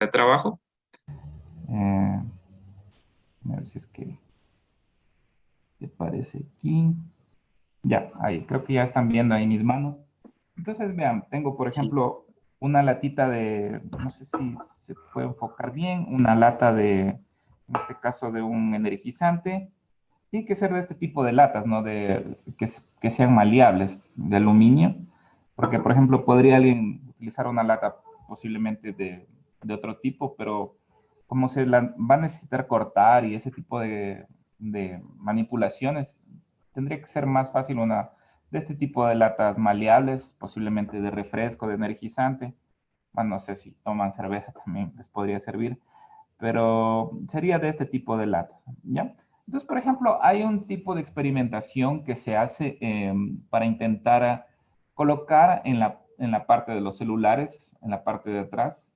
de trabajo. A ver si es que te parece aquí. Ya, ahí, creo que ya están viendo ahí mis manos. Entonces, vean, tengo, por Sí. ejemplo, una latita de, no sé si se puede enfocar bien, una lata de, en este caso, de un energizante. Tiene que ser de este tipo de latas, ¿no? Que sean maleables, de aluminio. Porque, por ejemplo, podría alguien utilizar una lata posiblemente de otro tipo, pero como se la va a necesitar cortar y ese tipo de manipulaciones, tendría que ser más fácil una de este tipo de latas maleables, posiblemente de refresco, de energizante. Bueno, no sé si toman cerveza también les podría servir, pero sería de este tipo de latas, ¿ya? Entonces, por ejemplo, hay un tipo de experimentación que se hace para intentar colocar en la parte de los celulares, en la parte de atrás,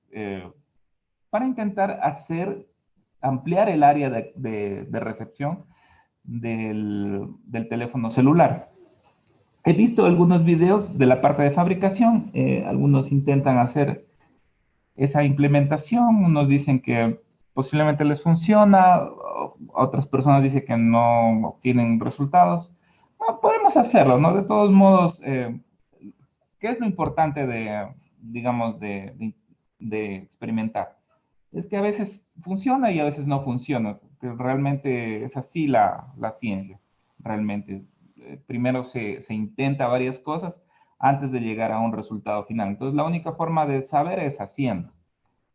para intentar ampliar el área de recepción del teléfono celular. He visto algunos videos de la parte de fabricación, algunos intentan hacer esa implementación, unos dicen que posiblemente les funciona, otras personas dicen que no obtienen resultados. Bueno, podemos hacerlo, ¿no? De todos modos, ¿qué es lo importante digamos, de experimentar? Es que a veces funciona y a veces no funciona, que realmente es así la ciencia, realmente. Primero se intenta varias cosas antes de llegar a un resultado final. Entonces, la única forma de saber es haciendo,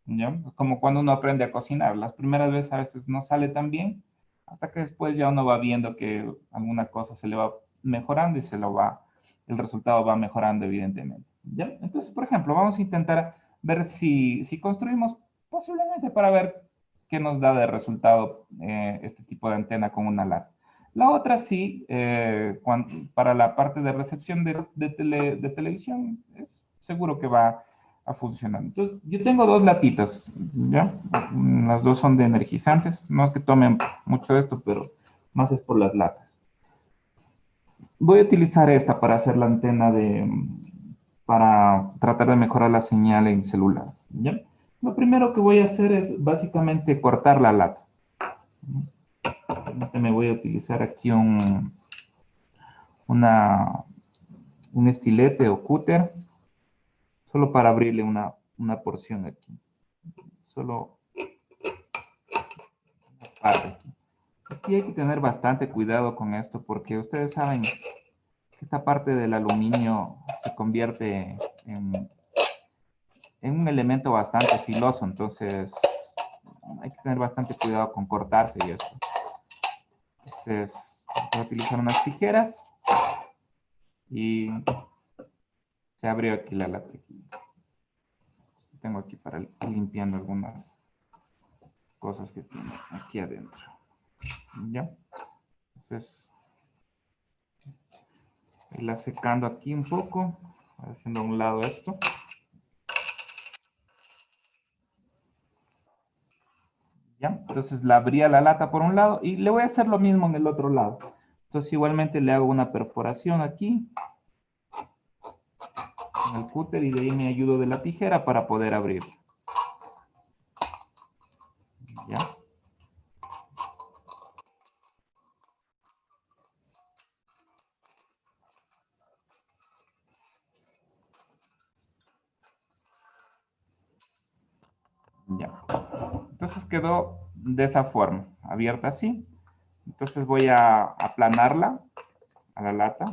¿ya? Es como cuando uno aprende a cocinar. Las primeras veces a veces no sale tan bien, hasta que después ya uno va viendo que alguna cosa se le va mejorando y el resultado va mejorando evidentemente, ¿ya? Entonces, por ejemplo, vamos a intentar ver si construimos posiblemente para ver qué nos da de resultado este tipo de antena con una lata. La otra sí, para la parte de recepción de televisión, es seguro que va a funcionar. Entonces, yo tengo dos latitas, ¿ya? Las dos son de energizantes. No es que tomen mucho de esto, pero más es por las latas. Voy a utilizar esta para hacer la antena para tratar de mejorar la señal en celular, ¿ya? Lo primero que voy a hacer es básicamente cortar la lata. Me voy a utilizar aquí una, un estilete o cúter, solo para abrirle una porción aquí. Solo una parte aquí. Aquí hay que tener bastante cuidado con esto porque ustedes saben que esta parte del aluminio se convierte en un elemento bastante filoso, entonces hay que tener bastante cuidado con cortarse y esto. Entonces voy a utilizar unas tijeras y se abrió aquí la lata. Tengo aquí para ir limpiando algunas cosas que tiene aquí adentro. ¿Ya? Entonces, irla secando aquí un poco, haciendo a un lado esto. ¿Ya? Entonces la abría la lata por un lado y le voy a hacer lo mismo en el otro lado. Entonces igualmente le hago una perforación aquí en el cúter y de ahí me ayudo de la tijera para poder abrir. ¿Ya? Ya. Entonces quedó de esa forma, abierta así. Entonces voy a aplanarla a la lata.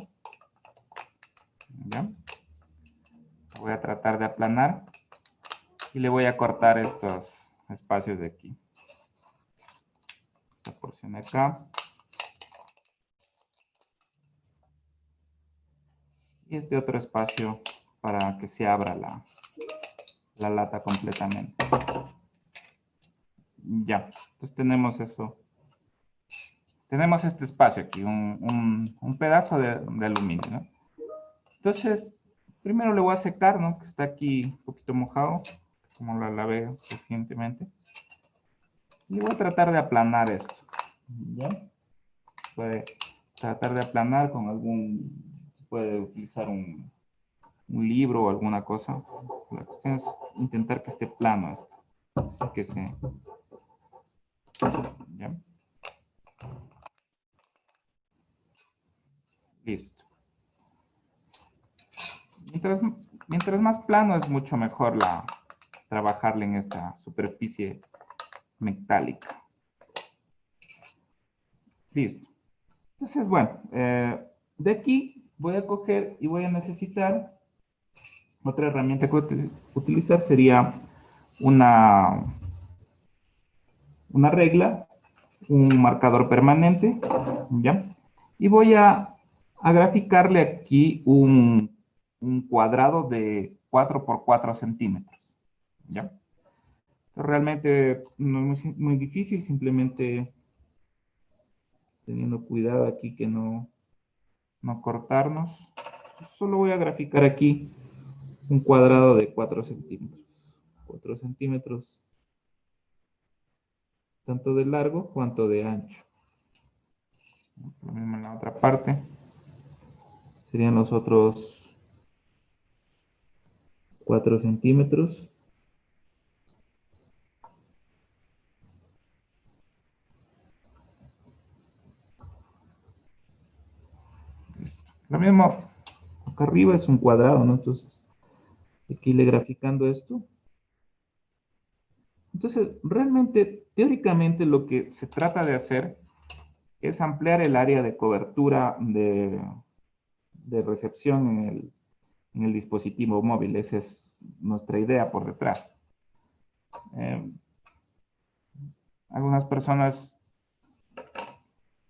¿Ya? Voy a tratar de aplanar y le voy a cortar estos espacios de aquí. Esta porción de acá. Y este otro espacio para que se abra la lata completamente. Ya, entonces tenemos eso. Tenemos este espacio aquí, un pedazo de aluminio, ¿no? Entonces, primero le voy a secar, ¿no? Que está aquí un poquito mojado, como la lavé recientemente. Y voy a tratar de aplanar esto, ¿ya? Puede tratar de aplanar con puede utilizar un libro o alguna cosa. La cuestión es intentar que esté plano esto. Así que se... ¿Ya? Listo. Mientras, mientras más plano es mucho mejor trabajarle en esta superficie metálica. Listo. Entonces, bueno, de aquí voy a coger y voy a necesitar otra herramienta que voy a utilizar sería una, una regla, un marcador permanente, ¿ya? Y voy a graficarle aquí un cuadrado de 4 por 4 centímetros, ¿ya? Entonces, realmente no es muy difícil, simplemente teniendo cuidado aquí que no cortarnos. Solo voy a graficar aquí un cuadrado de 4 centímetros. 4 centímetros, tanto de largo cuanto de ancho. Lo mismo en la otra parte. Serían los otros 4 centímetros. Lo mismo, acá arriba es un cuadrado, ¿no? Entonces, aquí le graficando esto. Entonces, realmente, teóricamente, lo que se trata de hacer es ampliar el área de cobertura de recepción en el dispositivo móvil. Esa es nuestra idea por detrás. Eh, Algunas personas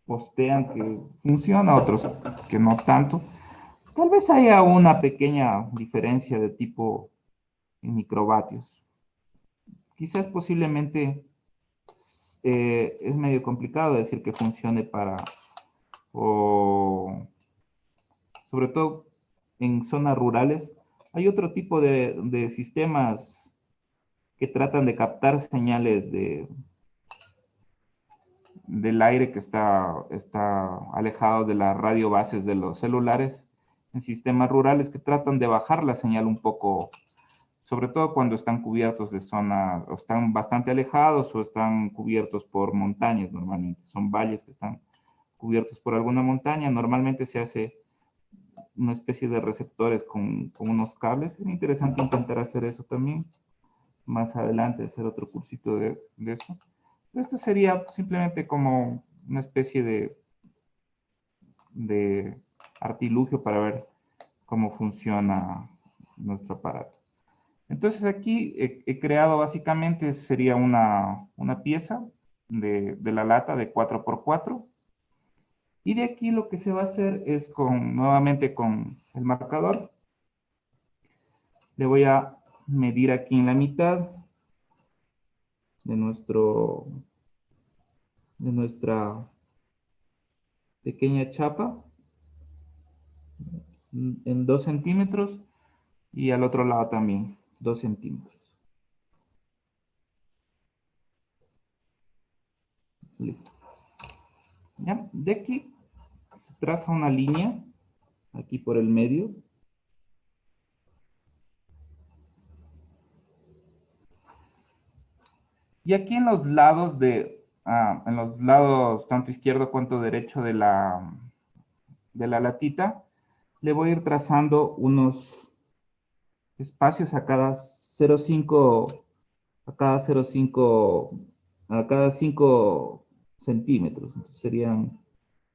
postean que funciona, otros que no tanto. Tal vez haya una pequeña diferencia de tipo en microvatios. Quizás posiblemente es medio complicado decir que funcione o sobre todo en zonas rurales. Hay otro tipo de sistemas que tratan de captar señales del aire que está alejado de las radiobases de los celulares en sistemas rurales que tratan de bajar la señal un poco, sobre todo cuando están cubiertos de zona, o están bastante alejados o están cubiertos por montañas normalmente. Son valles que están cubiertos por alguna montaña. Normalmente se hace una especie de receptores con unos cables. Es interesante intentar hacer eso también. Más adelante hacer otro cursito de eso. Pero esto sería simplemente como una especie de artilugio para ver cómo funciona nuestro aparato. Entonces aquí he creado básicamente, sería una pieza de la lata de 4 por 4 y de aquí lo que se va a hacer es nuevamente con el marcador, le voy a medir aquí en la mitad de de nuestra pequeña chapa en 2 centímetros y al otro lado también 2 centímetros. Listo. ¿Ya? De aquí se traza una línea aquí por el medio. Y aquí en los lados en los lados tanto izquierdo cuanto derecho de la latita, le voy a ir trazando unos espacios a cada 0,5, a cada 0,5, a cada 5 centímetros. Entonces serían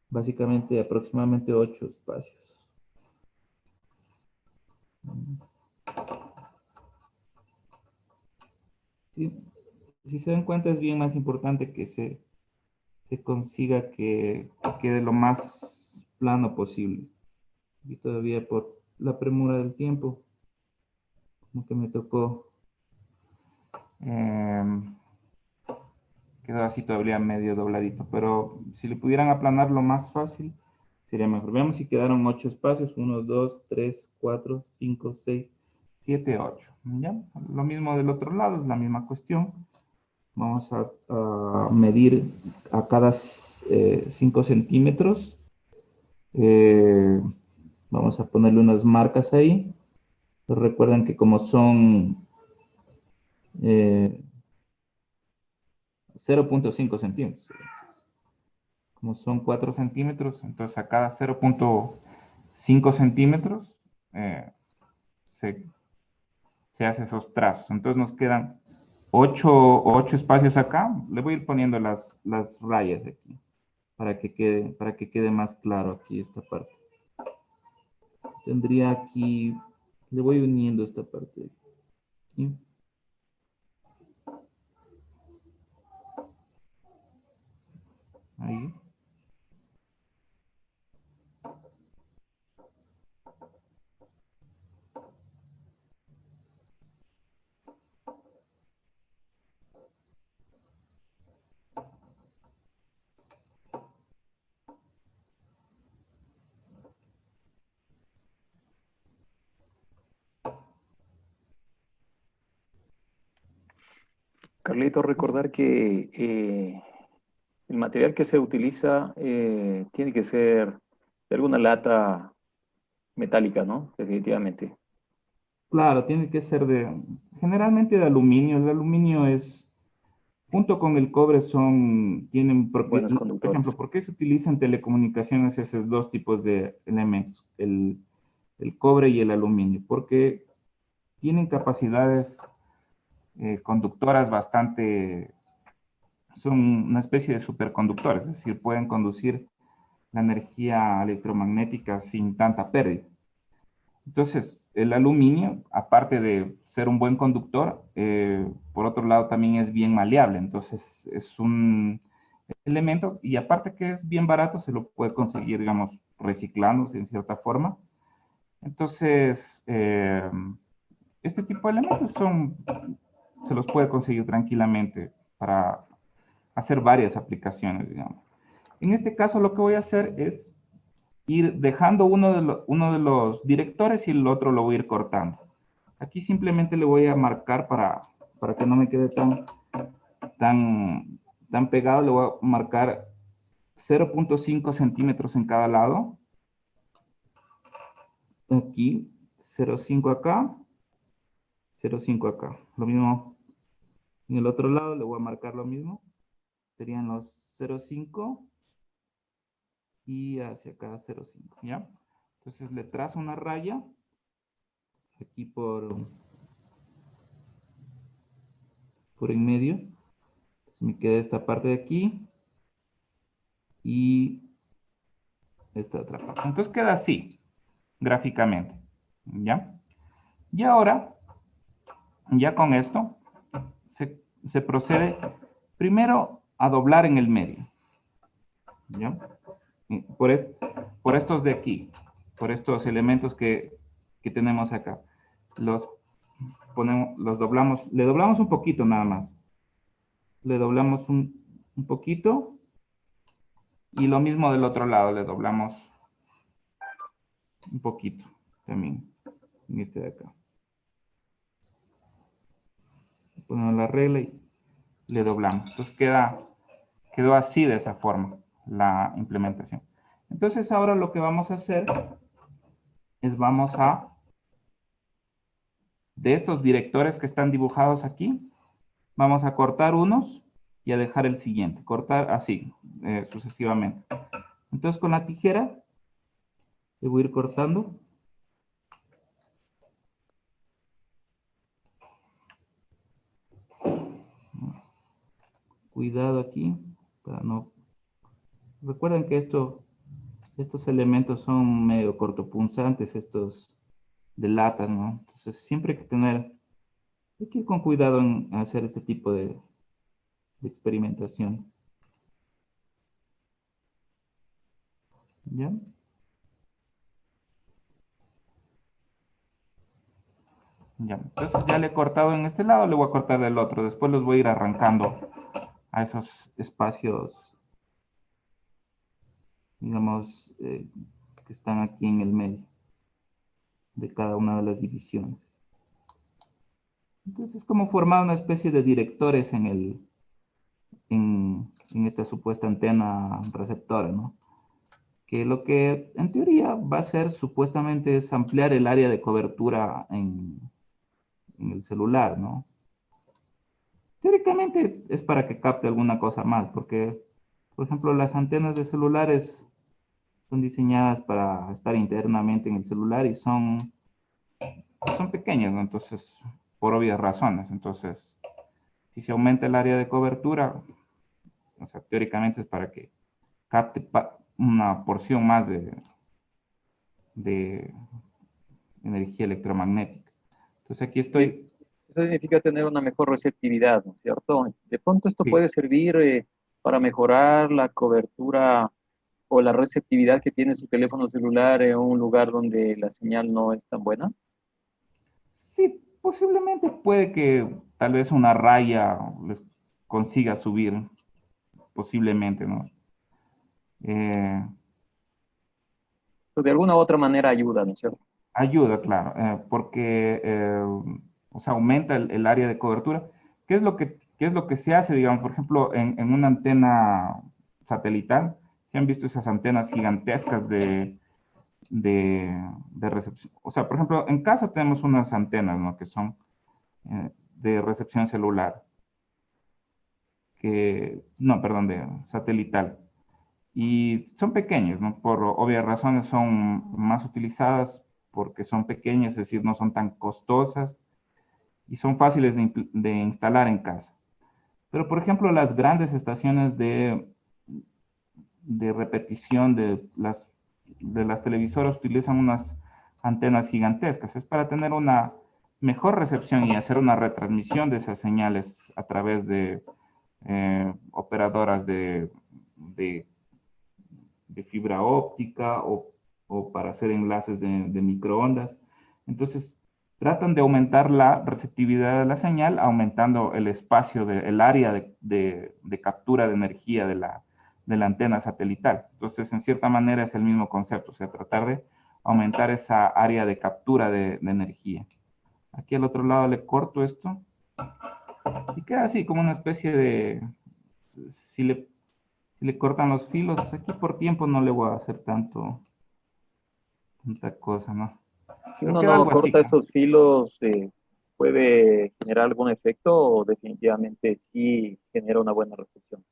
básicamente aproximadamente 8 espacios. ¿Sí? Si se dan cuenta es bien más importante que se consiga que quede lo más plano posible. Y todavía por la premura del tiempo, como que me tocó, eh, quedó así todavía medio dobladito, pero si le pudieran aplanar lo más fácil, sería mejor. Veamos si quedaron 8 espacios, 1, 2, 3, 4, 5, 6, 7, 8. ¿Ya? Lo mismo del otro lado, es la misma cuestión. Vamos a medir a cada 5 centímetros. Eh, Vamos a ponerle unas marcas ahí. Recuerden que como son 0.5 centímetros. Como son 4 centímetros, entonces a cada 0.5 centímetros se, se hace esos trazos. Entonces nos quedan 8 espacios acá. Le voy a ir poniendo las rayas aquí para que quede más claro aquí esta parte. Tendría aquí, le voy uniendo esta parte de aquí. Ahí. Carlito, recordar que el material que se utiliza tiene que ser de alguna lata metálica, ¿no? Definitivamente. Claro, tiene que ser generalmente de aluminio. El aluminio es, junto con el cobre tienen, Buenos por conductores. ejemplo, ¿por qué se utilizan en telecomunicaciones esos dos tipos de elementos? El cobre y el aluminio, porque tienen capacidades conductoras bastante, son una especie de superconductores, es decir, pueden conducir la energía electromagnética sin tanta pérdida. Entonces, el aluminio, aparte de ser un buen conductor, por otro lado también es bien maleable. Entonces, es un elemento y aparte que es bien barato, se lo puede conseguir, digamos, reciclándose en cierta forma. Entonces, este tipo de elementos se los puede conseguir tranquilamente para hacer varias aplicaciones, digamos. En este caso, lo que voy a hacer es ir dejando uno de los directores y el otro lo voy a ir cortando. Aquí simplemente le voy a marcar para que no me quede tan pegado, le voy a marcar 0.5 centímetros en cada lado. Aquí, 0.5 acá, 0.5 acá. Lo mismo en el otro lado, le voy a marcar lo mismo. Serían los 0.5 y hacia acá 0.5, ¿ya? Entonces le trazo una raya aquí por en medio. Entonces me queda esta parte de aquí y esta otra parte. Entonces queda así, gráficamente, ¿ya? Y ahora, ya con esto, se procede primero a doblar en el medio, ¿ya? Por, es, por estos de aquí, por estos elementos que tenemos acá. Los los doblamos, le doblamos un poquito nada más. Le doblamos un poquito y lo mismo del otro lado, le doblamos un poquito también en este de acá. Ponemos la regla y le doblamos. Entonces quedó así de esa forma la implementación. Entonces ahora lo que vamos a hacer es de estos directores que están dibujados aquí, vamos a cortar unos y a dejar el siguiente. Cortar así, sucesivamente. Entonces con la tijera le voy a ir cortando. Cuidado aquí para no. Recuerden que estos elementos son medio cortopunzantes, estos de latas, ¿no? Entonces siempre hay que ir con cuidado en hacer este tipo de experimentación. ¿Ya? Ya. Entonces ya le he cortado en este lado, le voy a cortar del otro. Después los voy a ir arrancando a esos espacios, digamos, que están aquí en el medio de cada una de las divisiones. Entonces es como formar una especie de directores en esta supuesta antena receptora, ¿no? Que lo que en teoría va a ser supuestamente es ampliar el área de cobertura en el celular, ¿no? Teóricamente es para que capte alguna cosa más, porque, por ejemplo, las antenas de celulares son diseñadas para estar internamente en el celular y son pequeñas, ¿no? Entonces, por obvias razones. Entonces, si se aumenta el área de cobertura, o sea, teóricamente es para que capte una porción más de energía electromagnética. Entonces, aquí Y estoy. eso significa tener una mejor receptividad, ¿no es cierto? De pronto esto Sí, puede servir para mejorar la cobertura o la receptividad que tiene su teléfono celular en un lugar donde la señal no es tan buena. sí, posiblemente puede que tal vez una raya les consiga subir, posiblemente, ¿no? Eh, Pues de alguna u otra manera ayuda, ¿no es cierto? Ayuda, claro, porque, o sea, aumenta el área de cobertura. Qué es lo que se hace, digamos, por ejemplo, en una antena satelital? ¿Se han visto esas antenas gigantescas de recepción? O sea, por ejemplo, en casa tenemos unas antenas, ¿no? Que son de recepción celular, no, perdón, de satelital. Y son pequeños, ¿no? Por obvias razones son más utilizadas porque son pequeñas, es decir, no son tan costosas y son fáciles de instalar en casa. Pero, por ejemplo, las grandes estaciones de repetición de las televisoras utilizan unas antenas gigantescas. Es para tener una mejor recepción y hacer una retransmisión de esas señales a través de operadoras de de fibra óptica o para hacer enlaces de microondas. Entonces, tratan de aumentar la receptividad de la señal, aumentando el espacio, el área de captura de energía de la antena satelital. Entonces, en cierta manera es el mismo concepto, o sea, tratar de aumentar esa área de captura de energía. Aquí al otro lado le corto esto y queda así como una especie de, si le, si le cortan los filos, aquí por tiempo no le voy a hacer tanta cosa, ¿no? Si Pero uno queda no algo así, corta claro. esos filos, ¿puede generar algún efecto o definitivamente sí genera una buena recepción?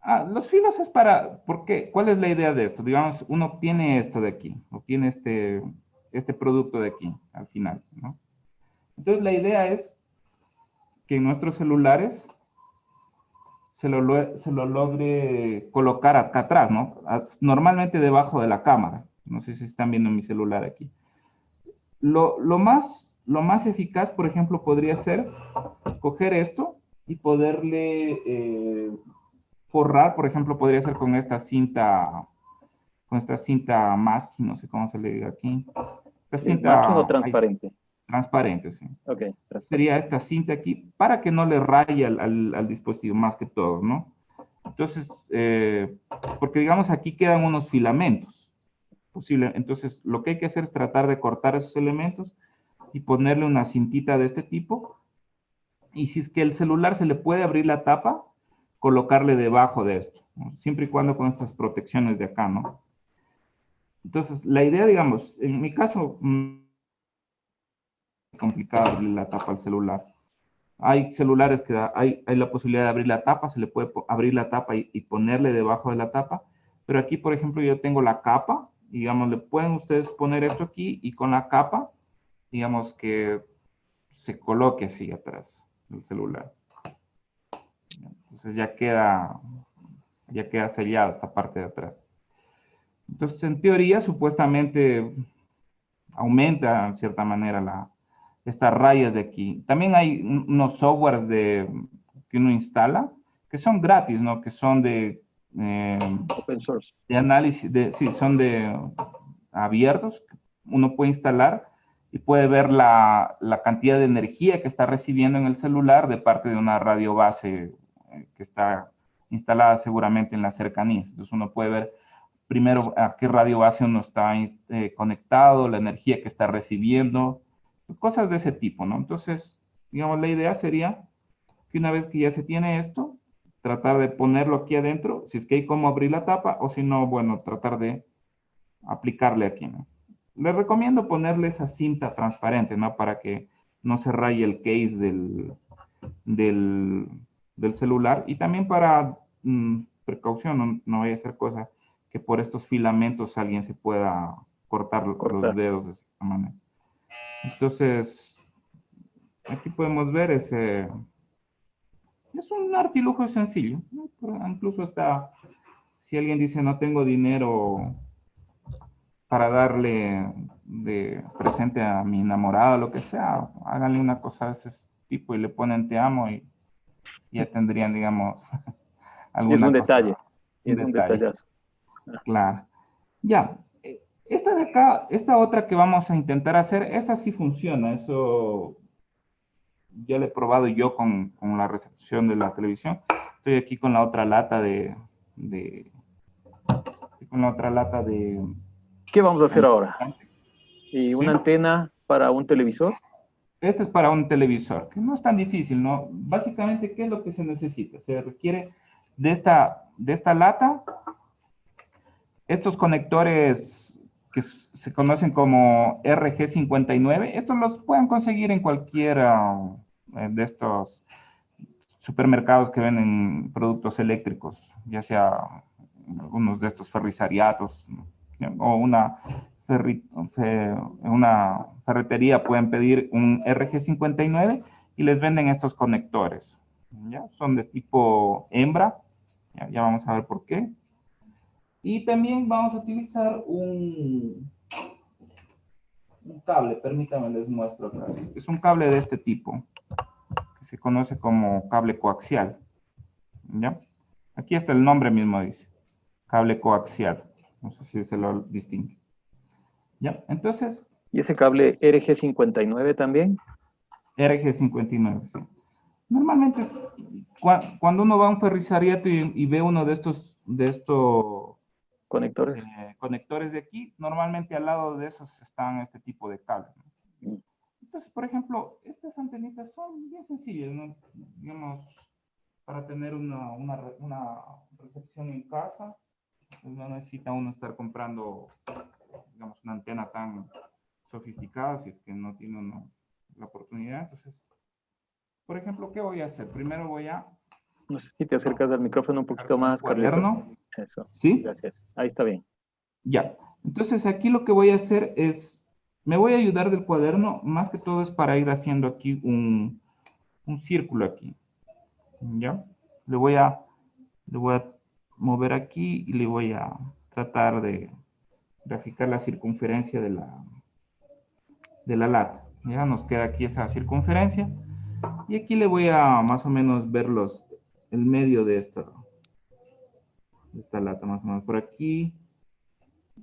Ah, los filos es para, porque, ¿cuál es la idea de esto? Digamos, uno obtiene esto de aquí, obtiene este producto de aquí, al final, ¿no? Entonces la idea es que en nuestros celulares se lo logre colocar acá atrás, ¿no? Normalmente debajo de la cámara. No sé si están viendo mi celular aquí. Lo más eficaz, por ejemplo, podría ser coger esto y poderle forrar, por ejemplo, podría ser con esta cinta masking, no sé cómo se le diga aquí. Esta ¿Es masking o cinta transparente? transparente, sí. Ok, transparente. Sería esta cinta aquí para que no le raye al dispositivo más que todo, ¿no? Entonces, porque digamos aquí quedan unos filamentos posible. Entonces, lo que hay que hacer es tratar de cortar esos elementos y ponerle una cintita de este tipo. Y si es que el celular se le puede abrir la tapa, colocarle debajo de esto, ¿no? Siempre y cuando con estas protecciones de acá, ¿no? Entonces, la idea, digamos, en mi caso, es complicado abrir la tapa al celular. Hay celulares que hay la posibilidad de abrir la tapa, se le puede abrir la tapa y ponerle debajo de la tapa, pero aquí, por ejemplo, yo tengo la capa, digamos, le pueden ustedes poner esto aquí y con la capa, digamos que se coloque así atrás del celular. Entonces ya queda sellada esta parte de atrás. Entonces, en teoría, supuestamente aumenta en cierta manera estas rayas de aquí. También hay unos softwares que uno instala que son gratis, ¿no? Que son Open source. de análisis, sí, son de abiertos. Uno puede instalar y puede ver la cantidad de energía que está recibiendo en el celular de parte de una radio base que está instalada seguramente en las cercanías. Entonces uno puede ver primero a qué radio base uno está conectado, la energía que está recibiendo, cosas de ese tipo, ¿no? Entonces, digamos, la idea sería que una vez que ya se tiene esto, tratar de ponerlo aquí adentro, si es que hay cómo abrir la tapa, o si no, bueno, tratar de aplicarle aquí, ¿no? Les recomiendo ponerle esa cinta transparente, ¿no? Para que no se raye el case del, del celular, y también para precaución, no vaya a ser cosa que por estos filamentos alguien se pueda cortar los Cortar. dedos de esta manera. Entonces, aquí podemos ver es un artilugio sencillo, ¿no? Incluso está, si alguien dice no tengo dinero para darle de presente a mi enamorada, lo que sea, háganle una cosa de ese tipo y le ponen te amo y ya tendrían, digamos, Y es un alguna cosa, detalle. Y un es un detalle, detallazo. Ah, claro. Ya, esta de acá, esta otra que vamos a intentar hacer, esa sí funciona, eso ya lo he probado yo con la recepción de la televisión. Estoy aquí con la otra lata de con la otra lata de ¿qué vamos a hacer ahora? anticongelante. ¿Y ¿Sí? una antena para un televisor? Este es para un televisor, que no es tan difícil, ¿no? Básicamente, ¿qué es lo que se necesita? Se requiere de esta lata, estos conectores que se conocen como RG59. Estos los pueden conseguir en cualquiera de estos supermercados que venden productos eléctricos, ya sea unos de estos ferrisariatos, ¿no? O una ferretería pueden pedir un RG59 y les venden estos conectores. ¿Ya? Son de tipo hembra, ya vamos a ver por qué. Y también vamos a utilizar un cable, permítanme les muestro acá. Es un cable de este tipo, que se conoce como cable coaxial. ¿Ya? Aquí está el nombre mismo, dice. Cable coaxial. No sé si se lo distingue. ¿Ya? Entonces, ¿Y ese cable RG59 también? RG59, sí. Normalmente, cuando uno va a un ferrisariato y ve uno de estos ¿Conectores? conectores de aquí, normalmente al lado de esos están este tipo de cables, ¿no? Mm. Entonces, por ejemplo, estas antenitas son bien sencillas, ¿no? Digamos, para tener una recepción en casa, pues no necesita uno estar comprando, digamos, una antena tan sofisticada si es que no tiene uno la oportunidad. Entonces, por ejemplo, ¿qué voy a hacer? Primero voy a No sé si te acercas al micrófono un trabajar poquito con un más, Carlitos. cuaderno, Eso, ¿sí? gracias. Ahí está bien. Ya. Entonces, aquí lo que voy a hacer es, me voy a ayudar del cuaderno, más que todo es para ir haciendo aquí un círculo aquí, ¿ya? Le voy a, le voy a mover aquí y le voy a tratar de graficar la circunferencia de la lata. Ya nos queda aquí esa circunferencia. Y aquí le voy a más o menos ver el medio de esta lata, más o menos por aquí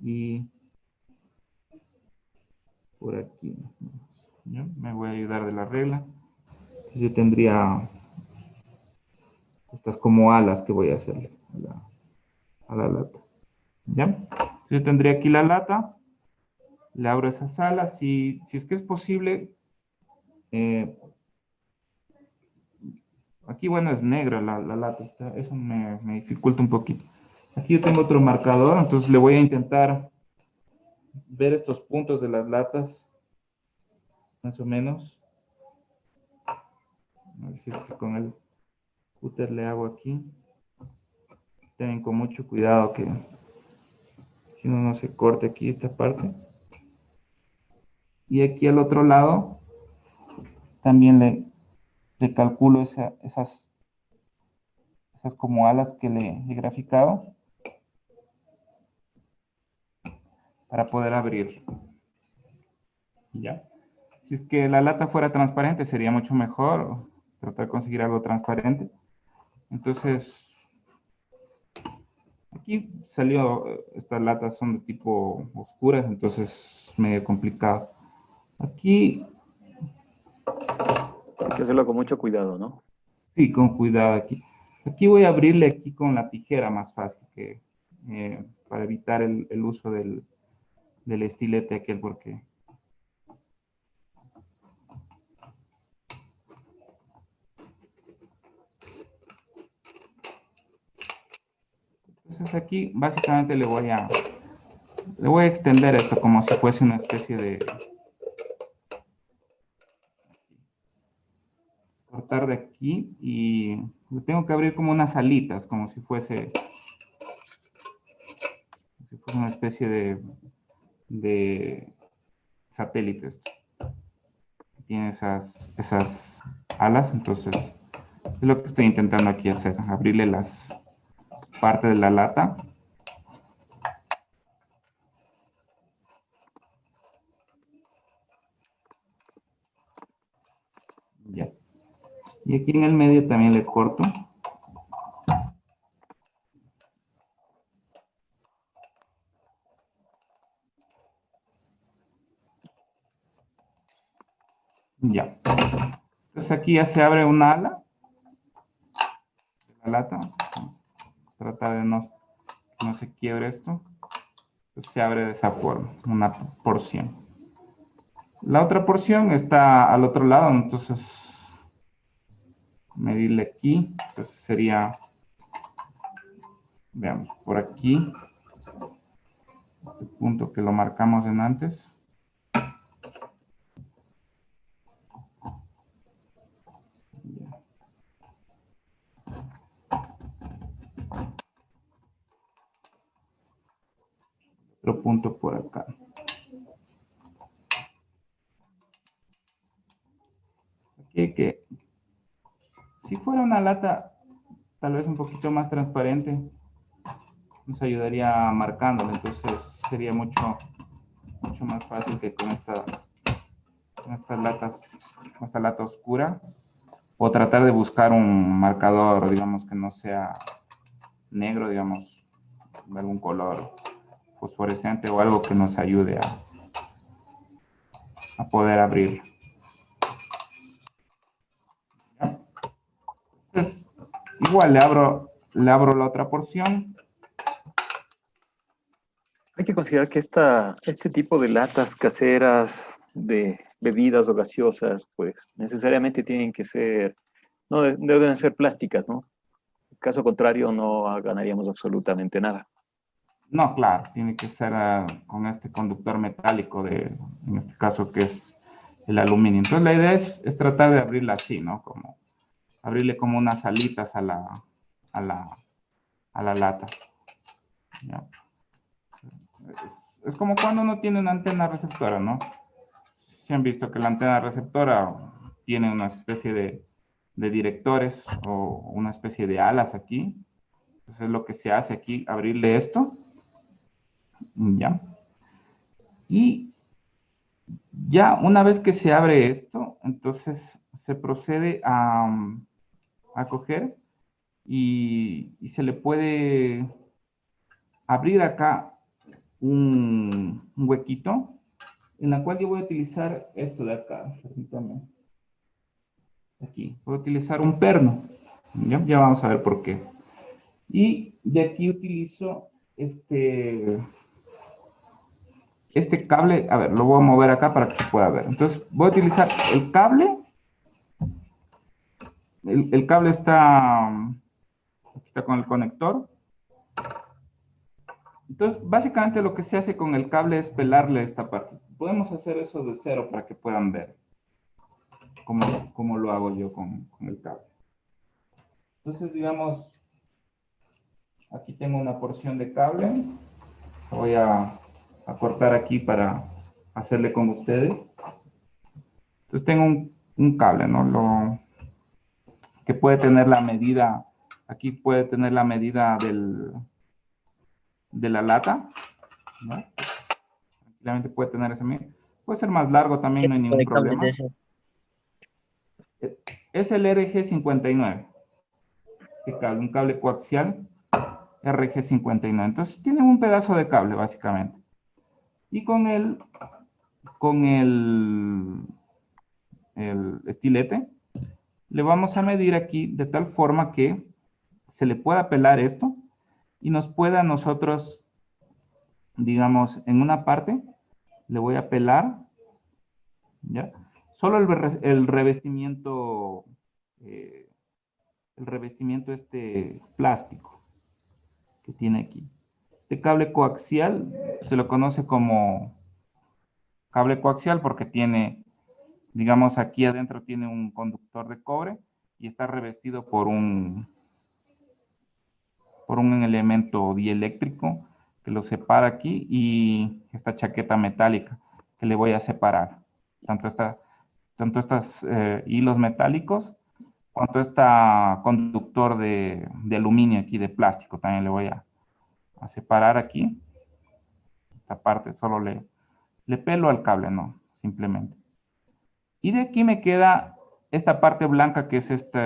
y por aquí. ¿Ya? Me voy a ayudar de la regla. Entonces yo tendría estas como alas que voy a hacerle a la lata. ¿Ya? Yo tendría aquí la lata, le abro esas alas y si es que es posible, eh, aquí bueno es negra la lata, eso me dificulta un poquito. Aquí yo tengo otro marcador, entonces le voy a intentar ver estos puntos de las latas, más o menos. A ver si es que con el cúter le hago aquí. Ten con mucho cuidado que uno no se corte aquí esta parte. Y aquí al otro lado también le calculo esas como alas que le he graficado para poder abrir. ¿Ya? Si es que la lata fuera transparente sería mucho mejor tratar de conseguir algo transparente. Entonces, aquí salió, estas latas son de tipo oscuras, entonces es medio complicado. Aquí, Hay que hacerlo con mucho cuidado, ¿no? sí, con cuidado aquí. Aquí voy a abrirle aquí con la tijera más fácil que para evitar el uso del estilete aquel porque entonces aquí básicamente le voy a extender esto como si fuese una especie de cortar de aquí y le tengo que abrir como unas alitas, como si fuese una especie de satélite. Esto. Tiene esas alas, entonces es lo que estoy intentando aquí hacer, abrirle las partes de la lata. Ya. Y aquí en el medio también le corto. Ya. Entonces aquí ya se abre una ala de la lata. Trata de que no se quiebre esto. Entonces se abre de esa forma, una porción. La otra porción está al otro lado, entonces medirle aquí. Entonces sería, veamos, por aquí, este punto que lo marcamos en antes. Otro punto por acá. Aquí que si fuera una lata tal vez un poquito más transparente, nos ayudaría marcándolo, entonces sería mucho más fácil que con esta lata oscura, o tratar de buscar un marcador, digamos, que no sea negro, digamos, de algún color fosforescente o algo que nos ayude a poder abrir. ¿Ya? Entonces, igual le abro la otra porción. Hay que considerar que este tipo de latas caseras de bebidas o gaseosas, pues necesariamente tienen que ser, no deben ser plásticas, ¿no? En caso contrario, no ganaríamos absolutamente nada. No, claro, tiene que ser con este conductor metálico, en este caso que es el aluminio. Entonces la idea es tratar de abrirla así, ¿no? Como abrirle como unas alitas a la lata. ¿Ya? Es como cuando uno tiene una antena receptora, ¿no? Si han visto que la antena receptora tiene una especie de directores o una especie de alas aquí. Entonces lo que se hace aquí, abrirle esto, ¿ya? Y ya una vez que se abre esto, entonces se procede a coger y se le puede abrir acá un huequito en la cual yo voy a utilizar esto de acá. Permítame. Aquí. Voy a utilizar un perno. Ya vamos a ver por qué. Y de aquí utilizo este cable. A ver, lo voy a mover acá para que se pueda ver. Entonces voy a utilizar el cable. El cable aquí está con el conector. Entonces, básicamente lo que se hace con el cable es pelarle esta parte. Podemos hacer eso de cero para que puedan ver cómo lo hago yo con el cable. Entonces, digamos, aquí tengo una porción de cable. Voy a cortar aquí para hacerle con ustedes. Entonces tengo un cable, ¿no? Que puede tener la medida, aquí puede tener la medida de la lata, ¿no? Tranquilamente puede tener ese medida. Puede ser más largo también, no hay ningún De cable de problema. ese. Es el RG59. Este cable, un cable coaxial RG59. Entonces tiene un pedazo de cable, básicamente. Y con el estilete, le vamos a medir aquí de tal forma que se le pueda pelar esto y nos pueda nosotros, digamos, en una parte, le voy a pelar, ¿ya? Solo el revestimiento, plástico que tiene aquí. Este cable coaxial se lo conoce como cable coaxial porque tiene, digamos, aquí adentro tiene un conductor de cobre y está revestido por un elemento dieléctrico que lo separa aquí, y esta chaqueta metálica que le voy a separar. Tanto estos hilos metálicos, cuanto este conductor de aluminio aquí, de plástico, también le voy a separar aquí. Esta parte solo le pelo al cable, ¿no? Simplemente. Y de aquí me queda esta parte blanca, que es este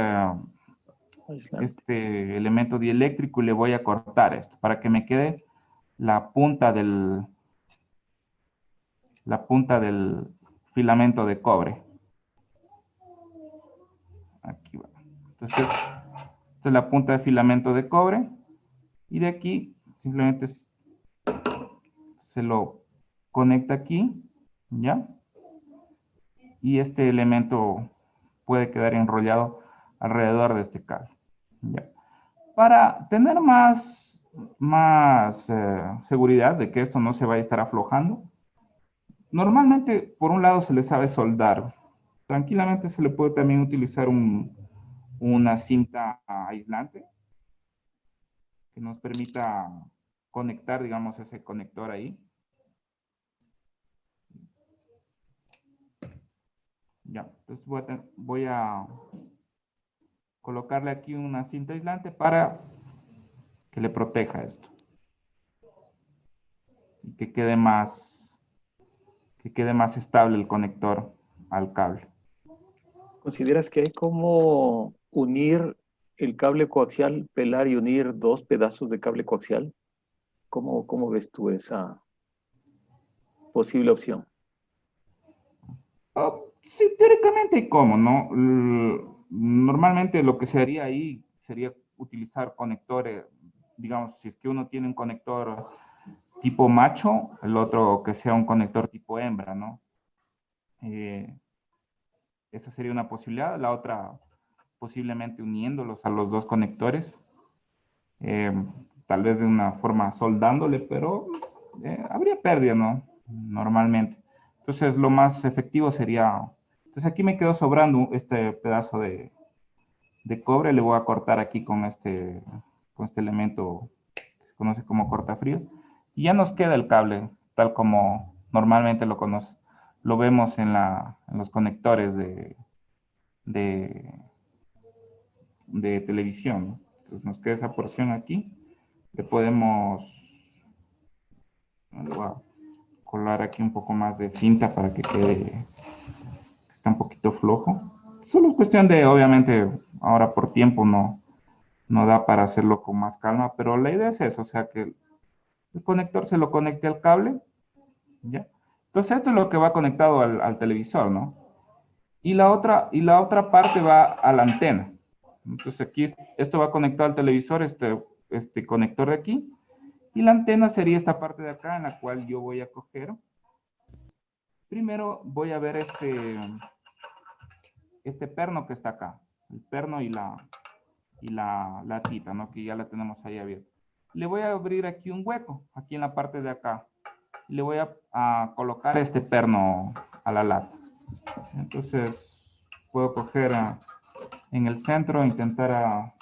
elemento dieléctrico, y le voy a cortar esto para que me quede la punta del filamento de cobre. Aquí va. Entonces, esta es la punta de filamento de cobre, y de aquí simplemente se lo conecta aquí, ¿ya? Y este elemento puede quedar enrollado alrededor de este cable, ¿ya? Para tener más seguridad de que esto no se vaya a estar aflojando, normalmente por un lado se le sabe soldar. Tranquilamente se le puede también utilizar una cinta aislante que nos permita conectar, digamos, ese conector ahí. Ya, entonces voy a colocarle aquí una cinta aislante para que le proteja esto y que quede más estable el conector al cable. ¿Consideras que hay como unir el cable coaxial, pelar y unir dos pedazos de cable coaxial? ¿Cómo ves tú esa posible opción? Sí, teóricamente, ¿cómo, no? Normalmente lo que se haría ahí sería utilizar conectores, digamos, si es que uno tiene un conector tipo macho, el otro que sea un conector tipo hembra, ¿no? Esa sería una posibilidad. La otra, posiblemente uniéndolos a los dos conectores, eh, tal vez de una forma soldándole, pero habría pérdida, ¿no? Normalmente. Entonces, lo más efectivo sería... Entonces, aquí me quedó sobrando este pedazo de cobre. Le voy a cortar aquí con este elemento que se conoce como cortafríos. Y ya nos queda el cable, tal como normalmente lo vemos en los conectores de televisión, ¿no? Entonces nos queda esa porción aquí. Le podemos... Le voy a colar aquí un poco más de cinta para que quede... Está un poquito flojo. Solo es cuestión de, obviamente, ahora por tiempo no da para hacerlo con más calma, pero la idea es eso, o sea, que el conector se lo conecte al cable, ¿ya? Entonces esto es lo que va conectado al televisor, ¿no? Y la otra parte va a la antena. Entonces aquí esto va conectado al televisor, este conector de aquí, y la antena sería esta parte de acá, en la cual yo voy a coger. Primero voy a ver este perno que está acá, el perno y la latita, ¿no? Que ya la tenemos ahí abierta. Le voy a abrir aquí un hueco, aquí en la parte de acá. Le voy a colocar este perno a la lata. Entonces puedo coger en el centro, intentar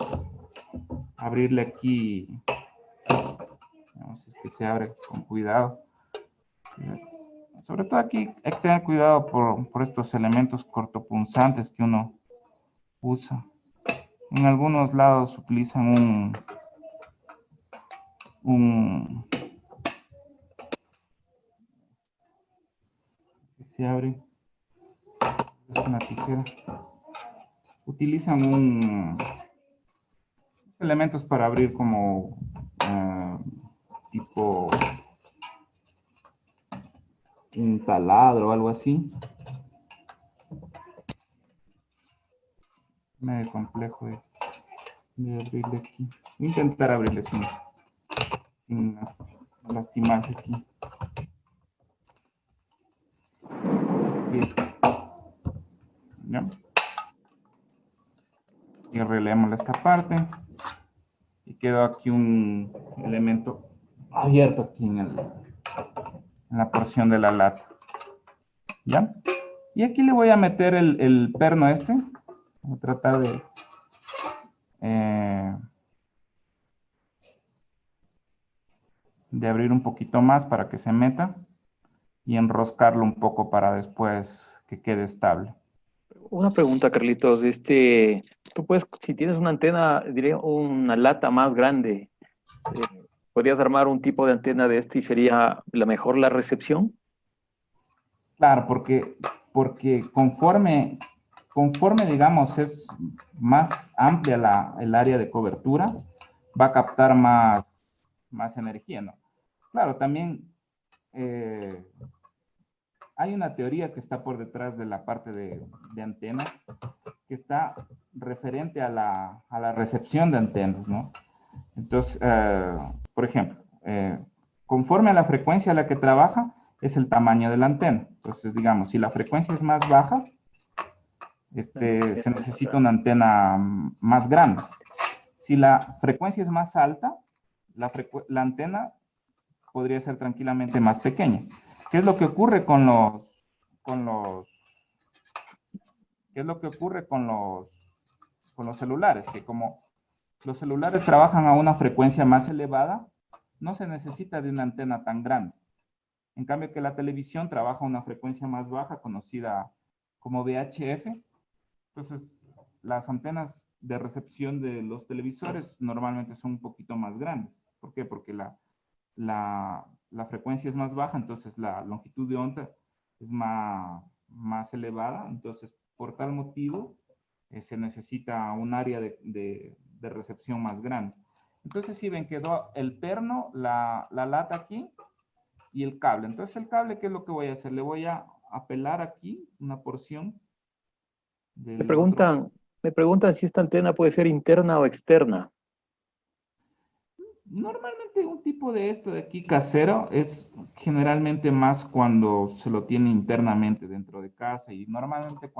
abrirle aquí. Vamos, es que se abre con cuidado. Sobre todo aquí hay que tener cuidado por estos elementos cortopunzantes que uno usa. En algunos lados utilizan que se abre, es una tijera. Utilizan elementos para abrir como tipo un taladro o algo así. Medio complejo de abrirle aquí. Voy a intentar abrirle sin lastimarse aquí. Listo. ¿Ya? Y arreglemos esta parte. Y quedó aquí un elemento abierto aquí en la porción de la lata. ¿Ya? Y aquí le voy a meter el perno este. Voy a tratar de abrir un poquito más para que se meta y enroscarlo un poco para después que quede estable. Una pregunta, Carlitos. Tú puedes, si tienes una antena, diría una lata más grande, ¿podrías armar un tipo de antena de y sería la mejor la recepción? Claro, porque conforme, digamos, es más amplia el área de cobertura, va a captar más energía, ¿no? Claro, también eh, hay una teoría que está por detrás de la parte de antenas, que está referente a la recepción de antenas, ¿no? Entonces, por ejemplo, conforme a la frecuencia a la que trabaja, es el tamaño de la antena. Entonces, digamos, si la frecuencia es más baja, se necesita una antena más grande. Si la frecuencia es más alta, la antena podría ser tranquilamente más pequeña. ¿Qué es lo que ocurre con los, qué es lo que ocurre con los celulares? Que como los celulares trabajan a una frecuencia más elevada, no se necesita de una antena tan grande. En cambio que la televisión trabaja a una frecuencia más baja, conocida como VHF. Entonces, las antenas de recepción de los televisores normalmente son un poquito más grandes. ¿Por qué? Porque la frecuencia es más baja, entonces la longitud de onda es más elevada. Entonces, por tal motivo, se necesita un área de recepción más grande. Entonces, si ven, quedó el perno, la lata aquí y el cable. Entonces, el cable, ¿qué es lo que voy a hacer? Le voy a apelar aquí una porción Me del otro. preguntan, me preguntan si esta antena puede ser interna o externa. Normalmente un tipo de esto de aquí casero es generalmente más cuando se lo tiene internamente dentro de casa y normalmente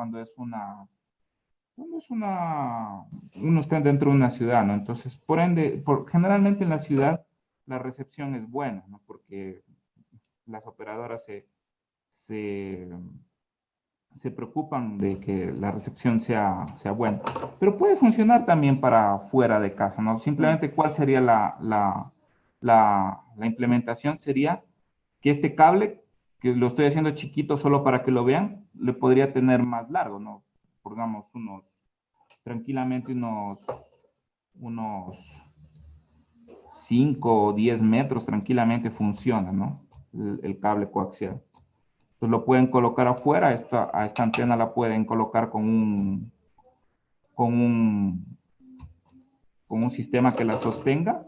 uno está dentro de una ciudad, ¿no? Entonces, por ende, generalmente en la ciudad la recepción es buena, ¿no? Porque las operadoras se, se preocupan de que la recepción sea buena. Pero puede funcionar también para fuera de casa, ¿no? Mm. Simplemente, ¿cuál sería la implementación? Sería que este cable, que lo estoy haciendo chiquito solo para que lo vean, le podría tener más largo, ¿no? Pongamos tranquilamente unos 5 o 10 metros tranquilamente funciona, ¿no? El cable coaxial. Entonces lo pueden colocar afuera, a esta antena la pueden colocar con un, con un sistema que la sostenga,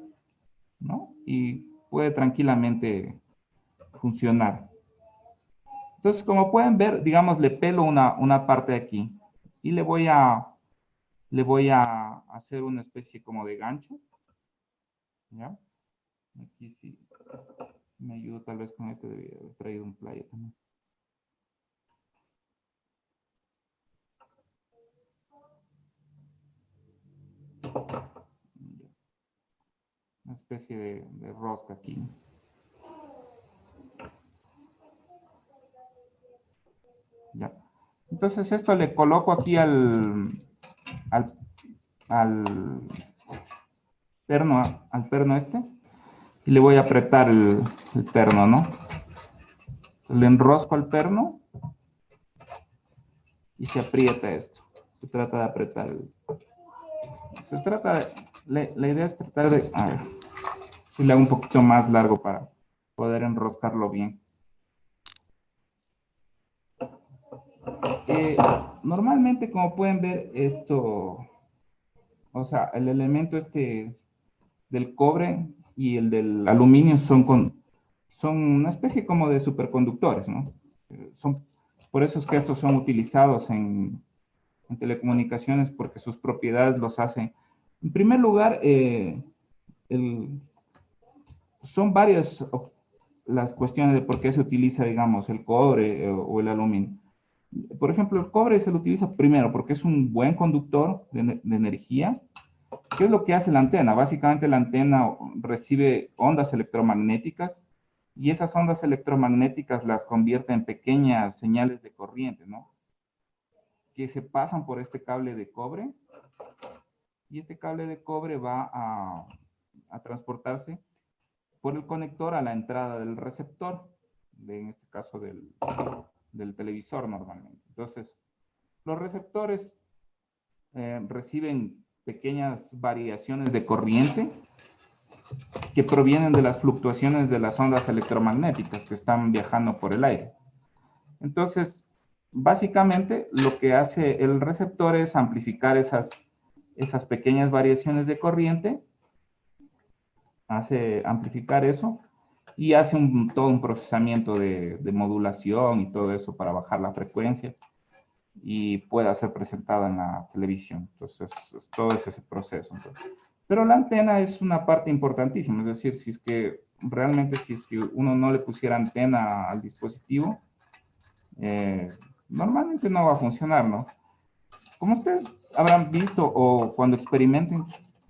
¿no? Y puede tranquilamente funcionar. Entonces, como pueden ver, digamos, le pelo una parte de aquí y le voy a hacer una especie como de gancho, ¿ya? Aquí sí me ayudo tal vez con esto, debía haber traído un playa también. Una especie de rosca aquí. Ya. Entonces esto le coloco aquí al, al perno este y le voy a apretar el perno, ¿no? Le enrosco el perno y se aprieta esto. Se trata de apretar se trata de, la idea es tratar de, a ver, si le hago un poquito más largo para poder enroscarlo bien. Eh, Normalmente, como pueden ver, o sea, el elemento del cobre y el del aluminio son una especie como de superconductores, ¿no? Por eso es que estos son utilizados en telecomunicaciones porque sus propiedades los hacen. En primer lugar, el, son varias las cuestiones de por qué se utiliza, digamos, el cobre o el aluminio. Por ejemplo, el cobre se lo utiliza primero porque es un buen conductor de energía. ¿Qué es lo que hace la antena? Básicamente la antena recibe ondas electromagnéticas y esas ondas electromagnéticas las convierte en pequeñas señales de corriente, ¿no? que se pasan por este cable de cobre, y este cable de cobre va a transportarse por el conector a la entrada del receptor, en este caso del televisor normalmente. Entonces, los receptores reciben pequeñas variaciones de corriente que provienen de las fluctuaciones de las ondas electromagnéticas que están viajando por el aire. Entonces, básicamente lo que hace el receptor es amplificar esas pequeñas variaciones de corriente, hace amplificar eso y hace todo un procesamiento de modulación y todo eso para bajar la frecuencia y pueda ser presentada en la televisión. Entonces, todo es ese proceso. Entonces. Pero la antena es una parte importantísima, es decir, si es que realmente si es que uno no le pusiera antena al dispositivo, normalmente no va a funcionar, ¿no? Como ustedes habrán visto o cuando experimenten,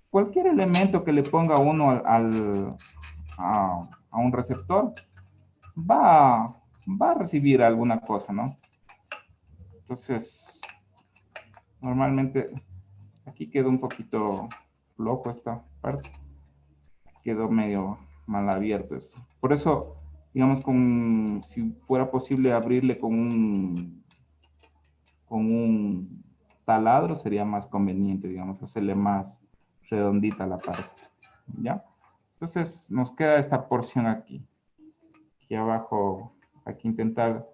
cualquier elemento que le ponga uno a un receptor va a recibir alguna cosa, ¿no? Entonces, normalmente aquí quedó un poquito loco esta parte, quedó medio mal abierto esto. Por eso, digamos, si fuera posible abrirle con un taladro sería más conveniente, digamos, hacerle más redondita la parte, ¿ya? Entonces nos queda esta porción aquí abajo, hay que intentar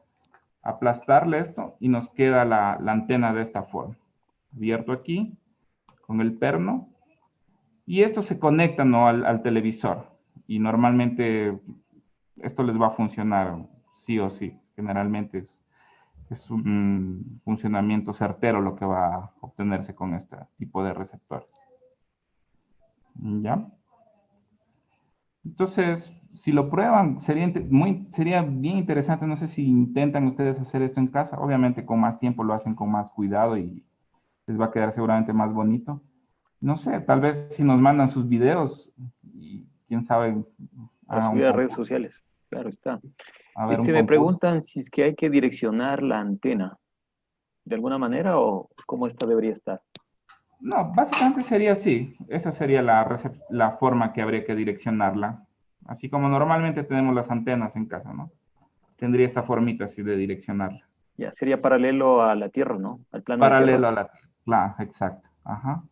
aplastarle esto y nos queda la antena de esta forma, abierto aquí con el perno y esto se conecta, ¿no?, al televisor y normalmente esto les va a funcionar sí o sí, generalmente es un funcionamiento certero lo que va a obtenerse con este tipo de receptores. ¿Ya? Entonces, si lo prueban, sería bien interesante, no sé si intentan ustedes hacer esto en casa, obviamente con más tiempo lo hacen con más cuidado y les va a quedar seguramente más bonito. No sé, tal vez si nos mandan sus videos y quién sabe, Para haga un subir a redes concurso, sociales. Claro está. a ver un Me concurso. preguntan si es que hay que direccionar la antena de alguna manera o cómo esta debería estar. No, básicamente sería así. Esa sería la forma que habría que direccionarla. Así como normalmente tenemos las antenas en casa, ¿no? Tendría esta formita así de direccionarla. Ya, sería paralelo a la Tierra, ¿no? Al plano de Tierra. Paralelo a la Tierra. Claro, exacto. Ajá.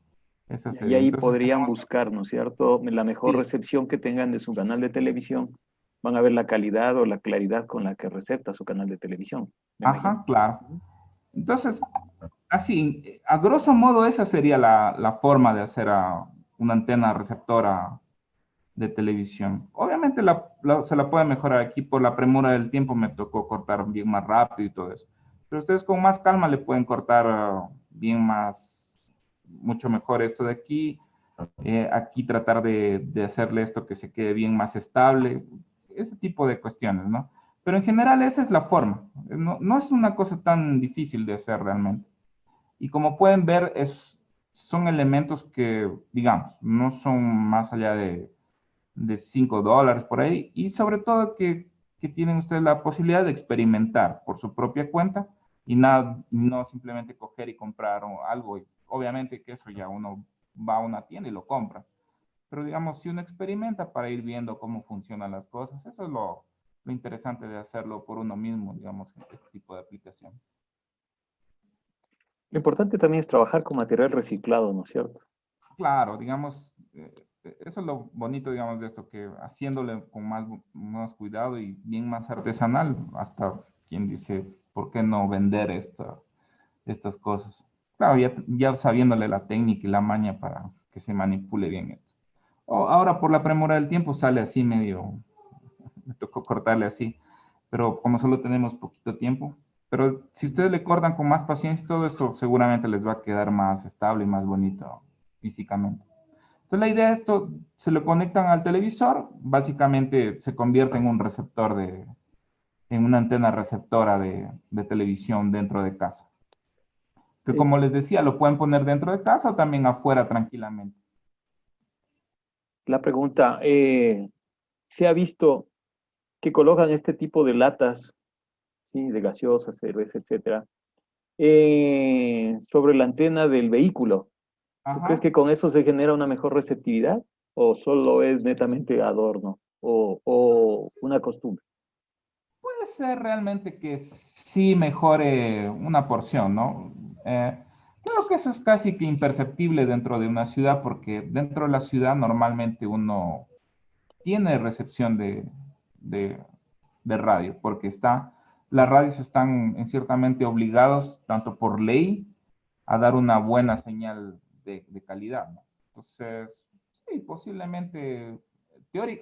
Esa Y sería. ahí Entonces podrían tenemos, buscar, ¿no es cierto? La mejor sí. recepción que tengan de su canal de televisión. Van a ver la calidad o la claridad con la que recepta su canal de televisión, me imagino. Ajá, claro. Entonces, así, a grosso modo, esa sería la forma de hacer una antena receptora de televisión. Obviamente se la puede mejorar aquí por la premura del tiempo, me tocó cortar bien más rápido y todo eso. Pero ustedes con más calma le pueden cortar bien más, mucho mejor esto de aquí. Aquí tratar de hacerle esto que se quede bien más estable, ese tipo de cuestiones, ¿no? Pero en general esa es la forma. No es una cosa tan difícil de hacer realmente. Y como pueden ver, son elementos que, digamos, no son más allá de $5 por ahí y sobre todo que tienen ustedes la posibilidad de experimentar por su propia cuenta y no simplemente coger y comprar algo. Obviamente que eso ya uno va a una tienda y lo compra. Pero digamos, si uno experimenta para ir viendo cómo funcionan las cosas, eso es lo interesante de hacerlo por uno mismo, digamos, en este tipo de aplicación. Lo importante también es trabajar con material reciclado, ¿no es cierto? Claro, digamos, eso es lo bonito, digamos, de esto, que haciéndole con más cuidado y bien más artesanal, hasta quien dice, ¿por qué no vender estas cosas? Claro, ya sabiéndole la técnica y la maña para que se manipule bien esto. Ahora por la premura del tiempo sale así medio, me tocó cortarle así, pero como solo tenemos poquito tiempo, pero si ustedes le cortan con más paciencia y todo esto, seguramente les va a quedar más estable y más bonito físicamente. Entonces la idea de esto, se lo conectan al televisor, básicamente se convierte en un receptor en una antena receptora de televisión dentro de casa. Que Eh, como les decía, lo pueden poner dentro de casa o también afuera tranquilamente. la pregunta, ¿se ha visto que colocan este tipo de latas, ¿sí? De gaseosas, cerveza, etcétera, sobre la antena del vehículo. ¿Tú crees Ajá. que con eso se genera una mejor receptividad? ¿O solo es netamente adorno? ¿O una costumbre? Puede ser realmente que sí mejore una porción, ¿no? Claro que eso es casi que imperceptible dentro de una ciudad, porque dentro de la ciudad normalmente uno tiene recepción de, de radio, porque las radios están en ciertamente obligados, tanto por ley, a dar una buena señal de calidad, ¿no? Entonces, sí, posiblemente,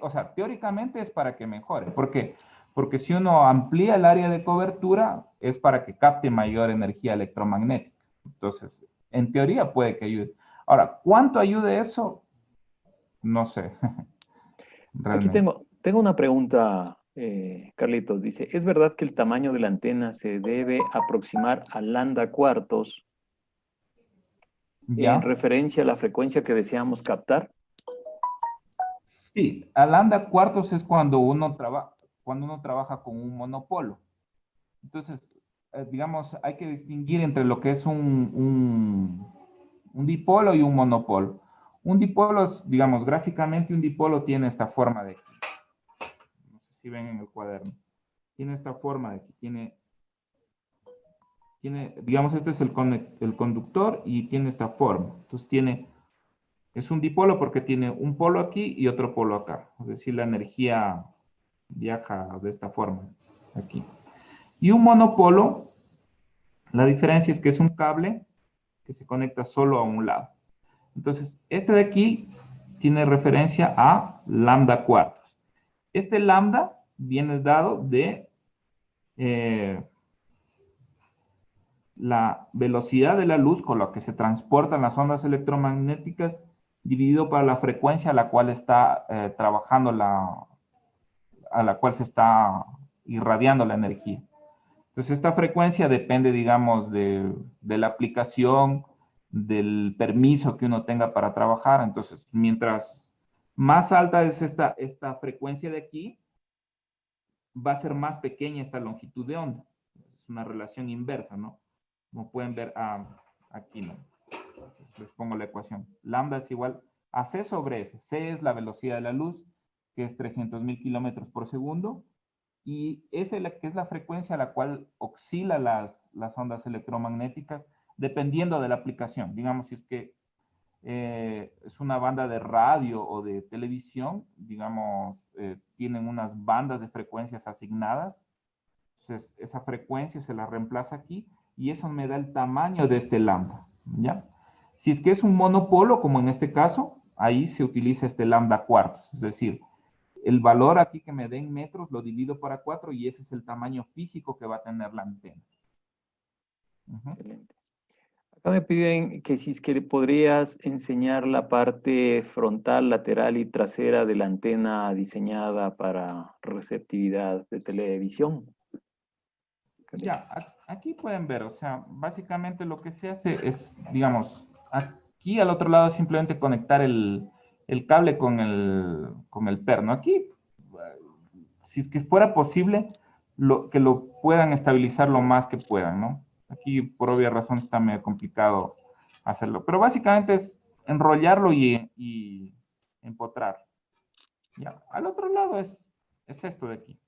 o sea, teóricamente es para que mejore. ¿Por qué? Porque si uno amplía el área de cobertura, es para que capte mayor energía electromagnética. Entonces, en teoría puede que ayude. Ahora, ¿cuánto ayude eso? No sé, Aquí realmente. tengo una pregunta, Carlitos. Dice, ¿es verdad que el tamaño de la antena se debe aproximar a lambda cuartos en ¿Ya? referencia a la frecuencia que deseamos captar? Sí, Alanda cuartos es cuando uno trabaja con un monopolo. Entonces, digamos, hay que distinguir entre lo que es un dipolo y un monopolo. Un dipolo es, digamos, gráficamente un dipolo tiene esta forma de aquí. No sé si ven en el cuaderno. Tiene esta forma de aquí. Digamos, este es el conductor y tiene esta forma. Entonces es un dipolo porque tiene un polo aquí y otro polo acá. Es decir, la energía viaja de esta forma, aquí. Y un monopolo, la diferencia es que es un cable que se conecta solo a un lado. Entonces, este de aquí tiene referencia a lambda cuartos. Este lambda viene dado de la velocidad de la luz con la que se transportan las ondas electromagnéticas dividido para la frecuencia a la cual está trabajando a la cual se está irradiando la energía. Entonces, esta frecuencia depende, digamos, de la aplicación, del permiso que uno tenga para trabajar. Entonces, mientras más alta es esta frecuencia de aquí, va a ser más pequeña esta longitud de onda. Es una relación inversa, ¿no? Como pueden ver aquí, ¿no? Les pongo la ecuación. Lambda es igual a C sobre F. C es la velocidad de la luz, que es 300.000 kilómetros por segundo, y F, que es la frecuencia a la cual oscila las ondas electromagnéticas, dependiendo de la aplicación. Digamos, si es que es una banda de radio o de televisión, digamos, tienen unas bandas de frecuencias asignadas. Entonces, esa frecuencia se la reemplaza aquí y eso me da el tamaño de este lambda, ¿ya? Si es que es un monopolo, como en este caso, ahí se utiliza este lambda cuartos, es decir, el valor aquí que me den metros lo divido para 4 y ese es el tamaño físico que va a tener la antena. Ujú. Excelente. Acá me piden que si es que le podrías enseñar la parte frontal, lateral y trasera de la antena diseñada para receptividad de televisión. ¿Qué me Ya, dices? aquí pueden ver, o sea, básicamente lo que se hace es, digamos, aquí al otro lado simplemente conectar el cable con el perno. Aquí, si es que fuera posible, que lo puedan estabilizar lo más que puedan, ¿no? Aquí, por obvia razón, está medio complicado hacerlo. Pero básicamente es enrollarlo y empotrar. Ya, al otro lado es esto de aquí.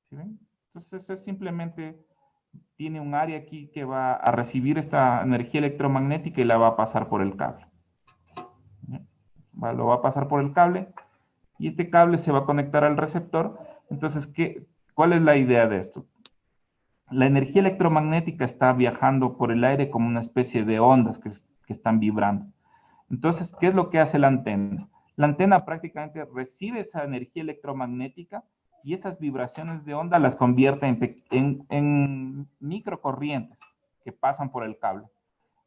¿Sí ven? Entonces es simplemente tiene un área aquí que va a recibir esta energía electromagnética y la va a pasar por el cable. Lo va a pasar por el cable y este cable se va a conectar al receptor. Entonces, ¿cuál es la idea de esto? La energía electromagnética está viajando por el aire como una especie de ondas que están vibrando. Entonces, ¿qué es lo que hace la antena? La antena prácticamente recibe esa energía electromagnética y esas vibraciones de onda las convierte en microcorrientes que pasan por el cable.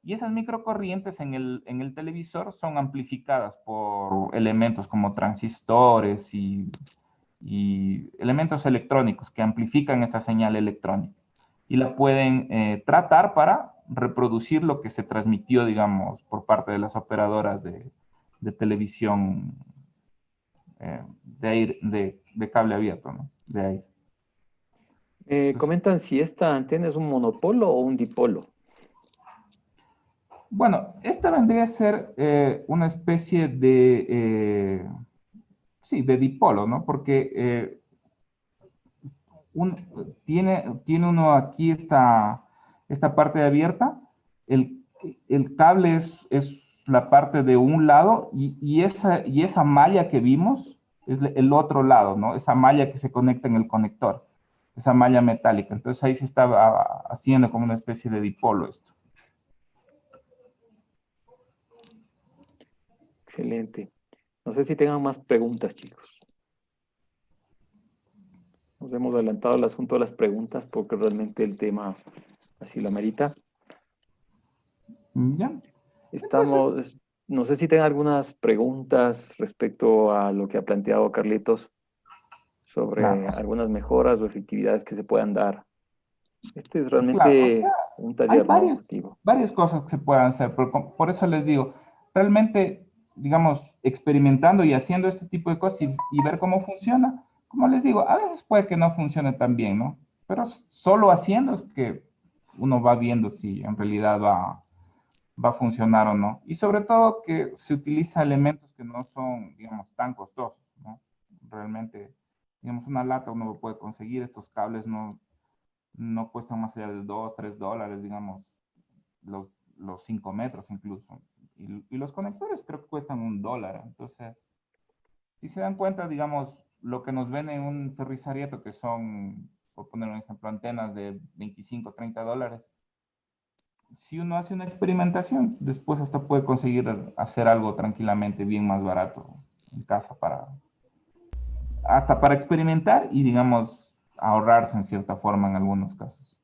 Y esas microcorrientes en el televisor son amplificadas por elementos como transistores y elementos electrónicos que amplifican esa señal electrónica y la pueden tratar para reproducir lo que se transmitió, digamos, por parte de las operadoras de televisión de cable abierto, ¿no? De aire. Entonces, Comentan si esta antena es un monopolo o un dipolo. Bueno, esta vendría a ser una especie de, sí, de dipolo, ¿no? Porque tiene uno aquí esta parte abierta, el, el cable es la parte de un lado y esa malla que vimos es el otro lado, ¿no? Esa malla que se conecta en el conector, esa malla metálica. Entonces ahí se estaba haciendo como una especie de dipolo esto. Excelente. No sé si tengan más preguntas, chicos. Nos hemos adelantado al asunto de las preguntas porque realmente el tema así lo amerita. ¿Ya? Entonces, Estamos, no sé si tengan algunas preguntas respecto a lo que ha planteado Carlitos claro, sobre algunas mejoras o efectividades que se puedan dar. Este es claro, o sea, realmente un hay taller, ¿no? varias, Activo. varias cosas que se pueden hacer, pero por eso les digo, realmente, digamos, experimentando y haciendo este tipo de cosas y ver cómo funciona, como les digo, a veces puede que no funcione tan bien, ¿no? Pero solo haciendo es que uno va viendo si en realidad va a funcionar o no. Y sobre todo que se utiliza elementos que no son, digamos, tan costosos, ¿no? Realmente, digamos, una lata uno lo puede conseguir, estos cables no cuestan más allá de $2, $3, digamos, los, los 5 metros incluso. Y los conectores creo que cuestan $1. Entonces, si se dan cuenta, digamos, lo que nos ven en un Ferrizarieto, que son, por poner un ejemplo, antenas de 25, $30, si uno hace una experimentación, después hasta puede conseguir hacer algo tranquilamente bien más barato en casa hasta para experimentar y, digamos, ahorrarse en cierta forma en algunos casos.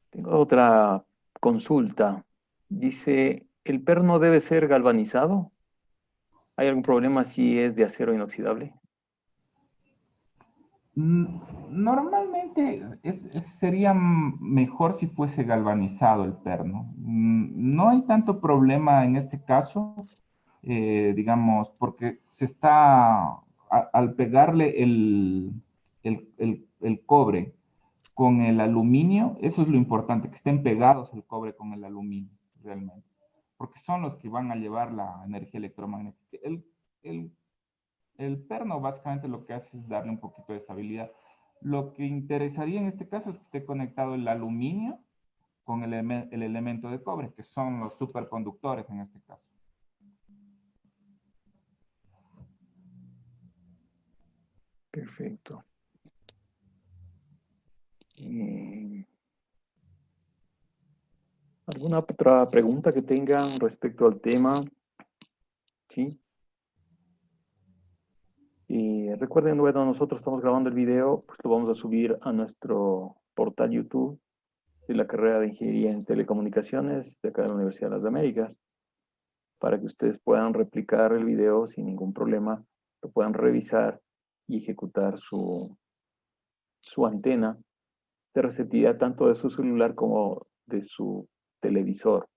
Tengo otra consulta. Dice, ¿el perno debe ser galvanizado? ¿Hay algún problema si es de acero inoxidable? Normalmente sería mejor si fuese galvanizado el perno. No hay tanto problema en este caso, digamos, porque al pegarle el cobre con el aluminio, eso es lo importante, que estén pegados el cobre con el aluminio, realmente, porque son los que van a llevar la energía electromagnética. El el perno básicamente lo que hace es darle un poquito de estabilidad. Lo que interesaría en este caso es que esté conectado el aluminio con el elemento de cobre, que son los superconductores en este caso. Perfecto. Eh, ¿Alguna otra pregunta que tengan respecto al tema? Sí. Y recuerden, bueno, nosotros estamos grabando el video, pues lo vamos a subir a nuestro portal YouTube de la carrera de Ingeniería en Telecomunicaciones de acá de la Universidad de las Américas, para que ustedes puedan replicar el video sin ningún problema, lo puedan revisar y ejecutar su antena de receptividad tanto de su celular como de su televisor.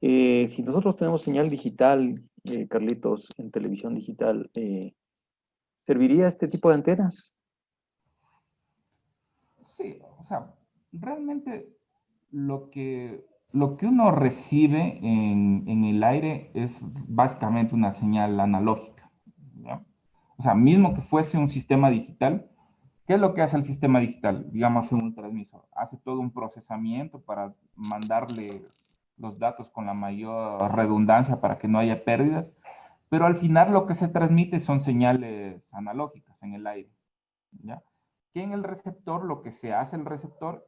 Si nosotros tenemos señal digital, Carlitos, en televisión digital, ¿serviría este tipo de antenas? Sí, o sea, realmente lo que uno recibe en el aire es básicamente una señal analógica, ¿ya? O sea, mismo que fuese un sistema digital, ¿qué es lo que hace el sistema digital? Digamos, un transmisor. Hace todo un procesamiento para mandarle los datos con la mayor redundancia para que no haya pérdidas, pero al final lo que se transmite son señales analógicas en el aire, ¿ya? Que en el receptor, lo que se hace el receptor,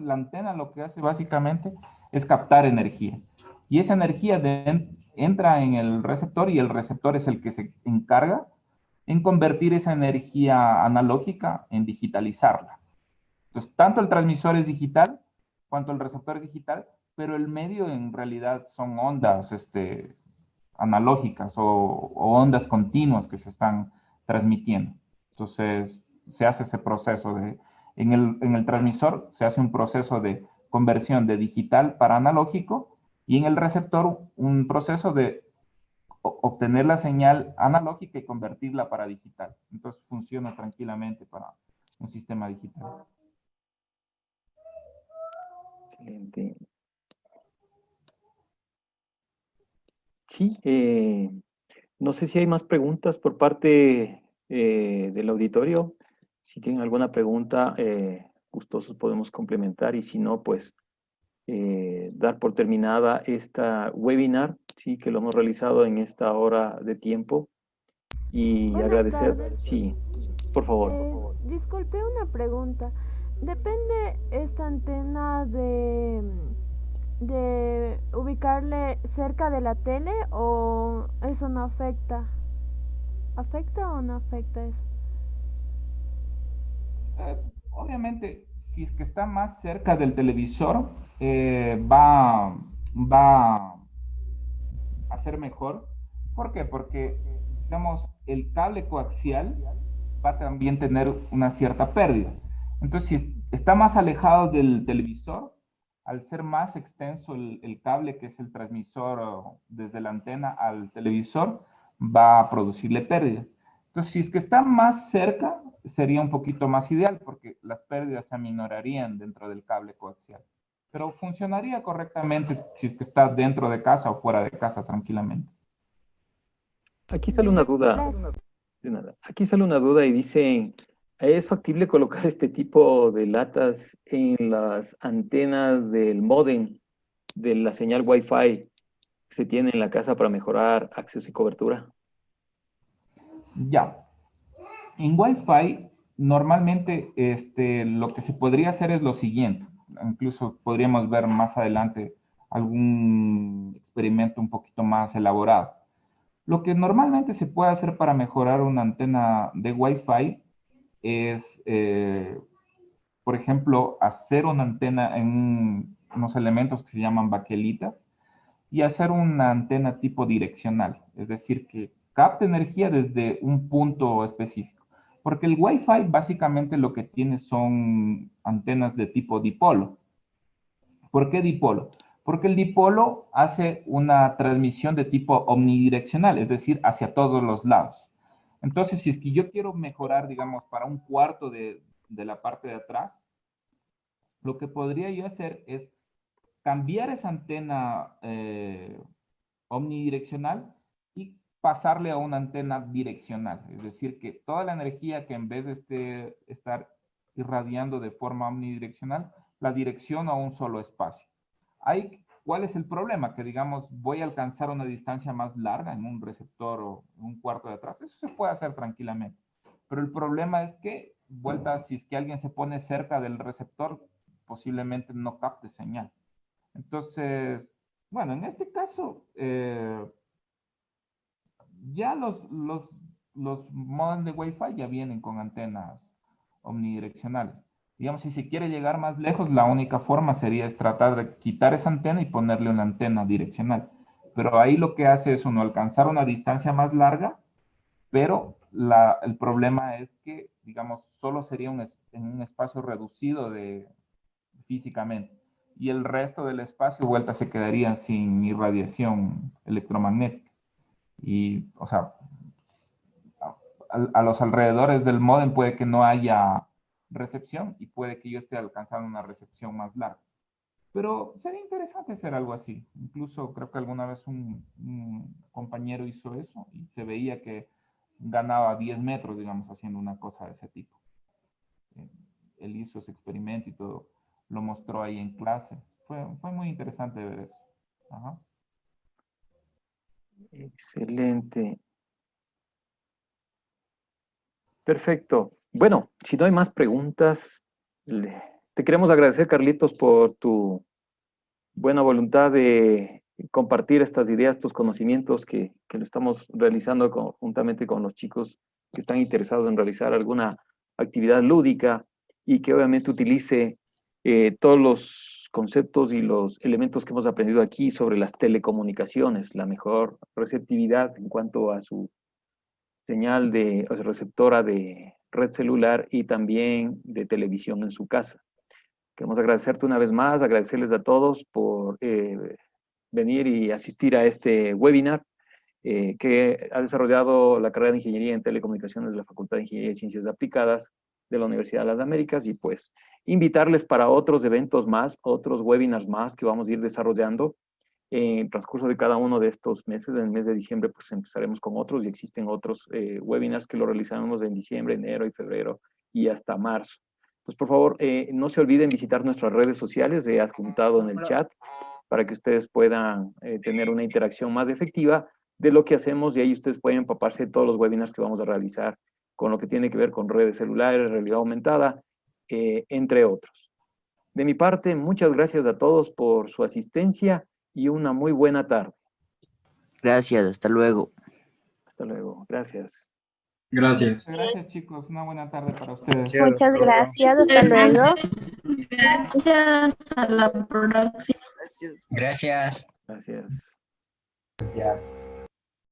la antena lo que hace básicamente es captar energía. Y esa energía entra en el receptor y el receptor es el que se encarga en convertir esa energía analógica en digitalizarla. Entonces, tanto el transmisor es digital, cuanto el receptor es digital, pero el medio en realidad son ondas analógicas o ondas continuas que se están transmitiendo. Entonces, se hace ese proceso en el transmisor se hace un proceso de conversión de digital para analógico y en el receptor un proceso de obtener la señal analógica y convertirla para digital. Entonces funciona tranquilamente para un sistema digital. Excelente. Sí, no sé si hay más preguntas por parte del auditorio. Si tienen alguna pregunta, gustosos podemos complementar y si no, pues dar por terminada esta webinar, sí, que lo hemos realizado en esta hora de tiempo y Buenas agradecer, tardes. sí, por favor. Disculpe una pregunta. ¿Depende esta antena de ubicarle cerca de la tele o eso no afecta? ¿Afecta o no afecta eso? Obviamente, si es que está más cerca del televisor, va a ser mejor. ¿Por qué? Porque, digamos, el cable coaxial va a también tener una cierta pérdida. Entonces, si está más alejado del televisor, al ser más extenso el cable, que es el transmisor desde la antena al televisor, va a producirle pérdida. Entonces, si es que está más cerca, sería un poquito más ideal, porque las pérdidas se aminorarían dentro del cable coaxial. Pero funcionaría correctamente si es que está dentro de casa o fuera de casa tranquilamente. Aquí sale una Bien, duda, gracias. de nada. Aquí sale una duda y dicen, ¿es factible colocar este tipo de latas en las antenas del módem de la señal Wi-Fi que se tiene en la casa para mejorar acceso y cobertura? Ya, en Wi-Fi normalmente lo que se podría hacer es lo siguiente. Incluso podríamos ver más adelante algún experimento un poquito más elaborado. Lo que normalmente se puede hacer para mejorar una antena de Wi-Fi es, por ejemplo, hacer una antena en unos elementos que se llaman baquelita y hacer una antena tipo direccional, es decir, que capte energía desde un punto específico. Porque el Wi-Fi básicamente lo que tiene son antenas de tipo dipolo. ¿Por qué dipolo? Porque el dipolo hace una transmisión de tipo omnidireccional, es decir, hacia todos los lados. Entonces, si es que yo quiero mejorar, digamos, para un cuarto de la parte de atrás, lo que podría yo hacer es cambiar esa antena omnidireccional y pasarle a una antena direccional. Es decir, que toda la energía que en vez de estar irradiando de forma omnidireccional, la direcciono a un solo espacio. Ahí, ¿cuál es el problema? Que digamos, voy a alcanzar una distancia más larga en un receptor o en un cuarto de atrás. Eso se puede hacer tranquilamente. Pero el problema es que, vuelta, si es que alguien se pone cerca del receptor, posiblemente no capte señal. Entonces, bueno, en este caso, ya los modems de Wi-Fi ya vienen con antenas omnidireccionales. Digamos, si se quiere llegar más lejos, la única forma sería es tratar de quitar esa antena y ponerle una antena direccional. Pero ahí lo que hace es uno alcanzar una distancia más larga, pero el problema es que, digamos, solo sería en un espacio reducido físicamente. Y el resto del espacio, vuelta, se quedaría sin irradiación electromagnética. Y, o sea, a los alrededores del módem puede que no haya recepción y puede que yo esté alcanzando una recepción más larga. Pero sería interesante hacer algo así. Incluso creo que alguna vez un compañero hizo eso y se veía que ganaba 10 metros, digamos, haciendo una cosa de ese tipo. Eh, Él hizo ese experimento y todo, lo mostró ahí en clase. Fue muy interesante ver eso. Ajá. Excelente. Perfecto. Bueno, si no hay más preguntas, te queremos agradecer, Carlitos, por tu buena voluntad de compartir estas ideas, estos conocimientos que lo estamos realizando juntamente con los chicos que están interesados en realizar alguna actividad lúdica y que obviamente utilice todos los conceptos y los elementos que hemos aprendido aquí sobre las telecomunicaciones, la mejor receptividad en cuanto a su señal de o sea, receptora de red celular y también de televisión en su casa. Queremos agradecerte una vez más, agradecerles a todos por venir y asistir a este webinar que ha desarrollado la carrera de Ingeniería en Telecomunicaciones de la Facultad de Ingeniería y Ciencias Aplicadas de la Universidad de las Américas y pues invitarles para otros eventos más, otros webinars más que vamos a ir desarrollando en el transcurso de cada uno de estos meses. En el mes de diciembre pues empezaremos con otros y existen otros webinars que lo realizamos en diciembre, enero y febrero y hasta marzo. Entonces, por favor, no se olviden visitar nuestras redes sociales, he adjuntado en el chat para que ustedes puedan tener una interacción más efectiva de lo que hacemos y ahí ustedes pueden empaparse de todos los webinars que vamos a realizar con lo que tiene que ver con redes celulares, realidad aumentada, entre otros. De mi parte, muchas gracias a todos por su asistencia y una muy buena tarde. Gracias, hasta luego. Hasta luego. Gracias. Gracias. Gracias, chicos. Una buena tarde para ustedes. Muchas gracias, hasta luego. Gracias, a la próxima. Gracias. Gracias. Gracias.